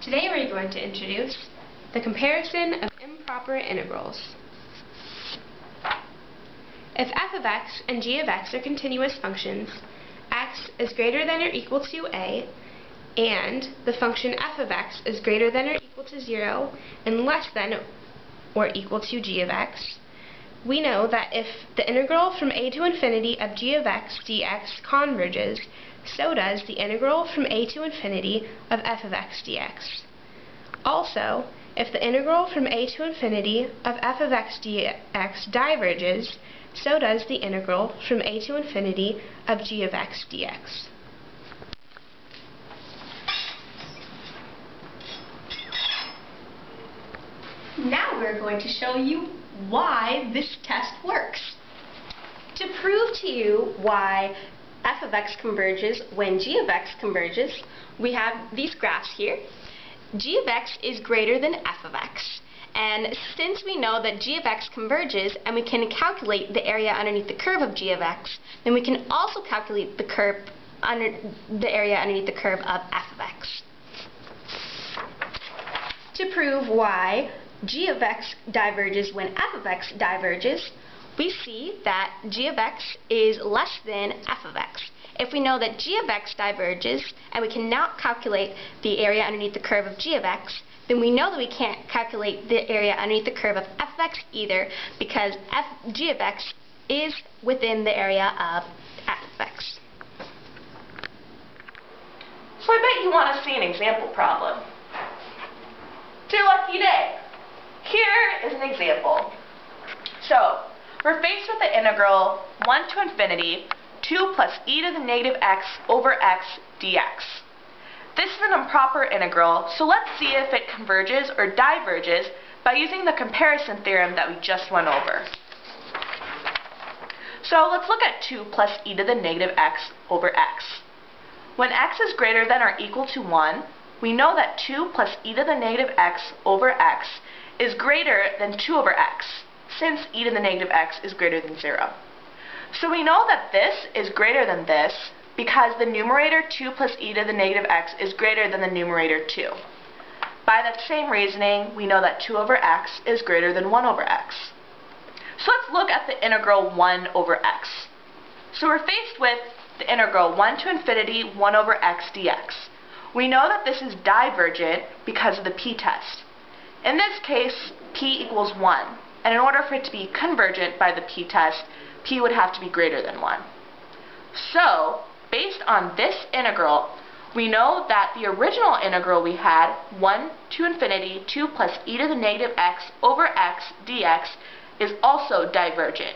Today we're going to introduce the comparison of improper integrals. If f of x and g of x are continuous functions, x is greater than or equal to a, and the function f of x is greater than or equal to 0 and less than or equal to g of x, we know that if the integral from a to infinity of g of x dx converges, so does the integral from a to infinity of f of x dx. Also, if the integral from a to infinity of f of x dx diverges, so does the integral from a to infinity of g of x dx. Now we're going to show you why this test works. To prove to you why f of x converges when g of x converges, we have these graphs here. G of x is greater than f of x. And since we know that g of x converges and we can calculate the area underneath the curve of g of x, then we can also calculate the area underneath the curve of f of x. To prove why g of x diverges when f of x diverges, we see that g of x is less than f of x. If we know that g of x diverges and we cannot calculate the area underneath the curve of g of x, then we know that we can't calculate the area underneath the curve of f of x either, because g of x is within the area of f of x. So I bet you want to see an example problem. It's your lucky day. Here is an example. So, we're faced with the integral 1 to infinity 2 plus e to the negative x over x dx. This is an improper integral, so let's see if it converges or diverges by using the comparison theorem that we just went over. So let's look at 2 plus e to the negative x over x. When x is greater than or equal to 1, we know that 2 plus e to the negative x over x is greater than 2 over x, since e to the negative x is greater than 0. So we know that this is greater than this because the numerator 2 plus e to the negative x is greater than the numerator 2. By that same reasoning, we know that 2 over x is greater than 1 over x. So let's look at the integral 1 over x. So we're faced with the integral 1 to infinity 1 over x dx. We know that this is divergent because of the p-test. In this case, p equals 1, and in order for it to be convergent by the p-test, p would have to be greater than 1. So, based on this integral, we know that the original integral we had, 1 to infinity 2 plus e to the negative x over x dx, is also divergent.